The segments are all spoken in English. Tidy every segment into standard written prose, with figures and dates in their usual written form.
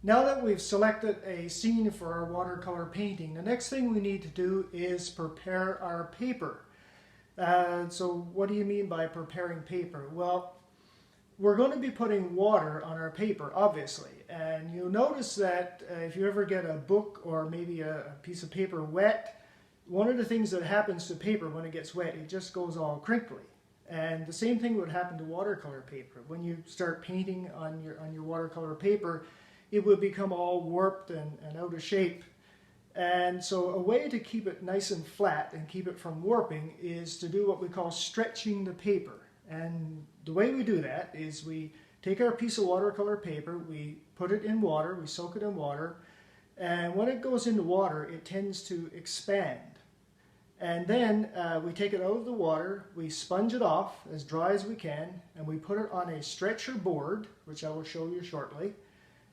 Now that we've selected a scene for our watercolor painting, the next thing we need to do is prepare our paper. So what do you mean by preparing paper? Well, we're going to be putting water on our paper, obviously, and you'll notice that if you ever get a book or maybe a piece of paper wet, one of the things that happens to paper when it gets wet, it just goes all crinkly. And the same thing would happen to watercolor paper. When you start painting on your watercolor paper, it would become all warped and out of shape. And so a way to keep it nice and flat and keep it from warping is to do what we call stretching the paper. And the way we do that is we take our piece of watercolor paper, we put it in water, we soak it in water, and when it goes into water, it tends to expand. And then we take it out of the water, we sponge it off as dry as we can, and we put it on a stretcher board, which I will show you shortly.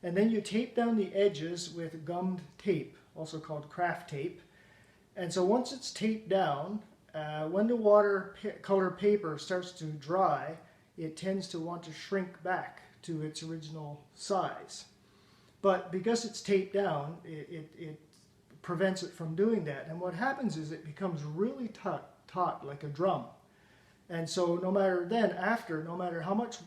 And then you tape down the edges with gummed tape, also called craft tape. And so once it's taped down, when the watercolor paper starts to dry, it tends to want to shrink back to its original size. But because it's taped down, it prevents it from doing that. And what happens is it becomes really taut like a drum. And so no matter how much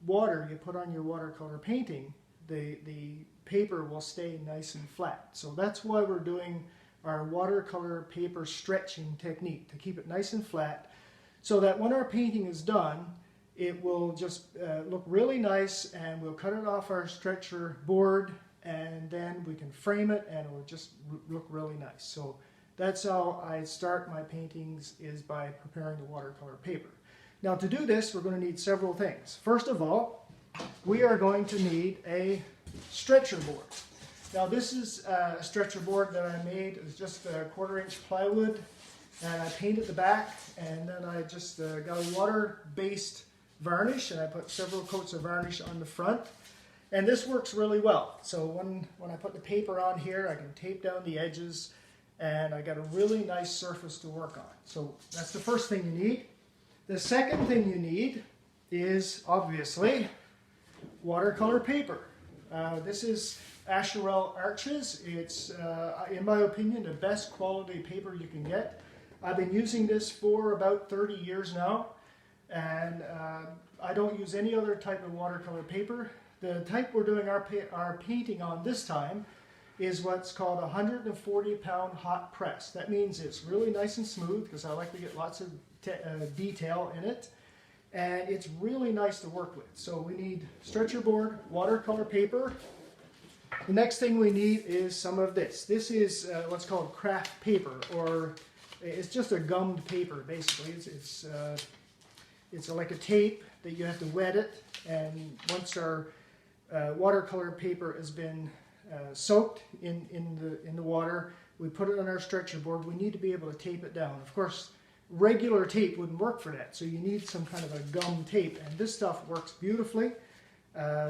water you put on your watercolor painting, the paper will stay nice and flat. So that's why we're doing our watercolor paper stretching technique, to keep it nice and flat, so that when our painting is done, it will just look really nice, and we'll cut it off our stretcher board, and then we can frame it and it will just look really nice. So that's how I start my paintings, is by preparing the watercolor paper. Now to do this, we're going to need several things. First of all, we are going to need a stretcher board. Now this is a stretcher board that I made. It's just a 1/4 inch plywood, and I painted the back, and then I just got a water-based varnish, and I put several coats of varnish on the front. And this works really well. So when I put the paper on here, I can tape down the edges, and I got a really nice surface to work on. So that's the first thing you need. The second thing you need is, obviously, watercolor paper. This is Asherelle Arches. It's, in my opinion, the best quality paper you can get. I've been using this for about 30 years now, and I don't use any other type of watercolor paper. The type we're doing our painting on this time is what's called a 140-pound hot press. That means it's really nice and smooth, because I like to get lots of detail in it, and it's really nice to work with. So we need stretcher board, watercolor paper. The next thing we need is some of this. This is what's called craft paper, or it's just a gummed paper basically. It's like a tape that you have to wet it, and once our watercolor paper has been soaked in the water, we put it on our stretcher board. We need to be able to tape it down. Of course, regular tape wouldn't work for that, so you need some kind of a gum tape, and this stuff works beautifully.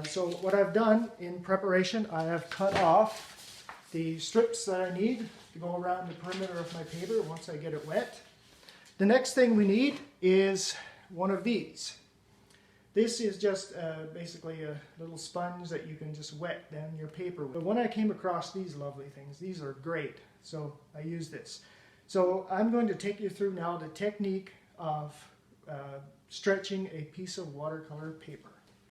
So what I've done in preparation, I have cut off the strips that I need to go around the perimeter of my paper once I get it wet. The next thing we need is one of these. This is just basically a little sponge that you can just wet down your paper with. But when I came across these lovely things, these are great, so I use this. So I'm going to take you through now the technique of stretching a piece of watercolor paper.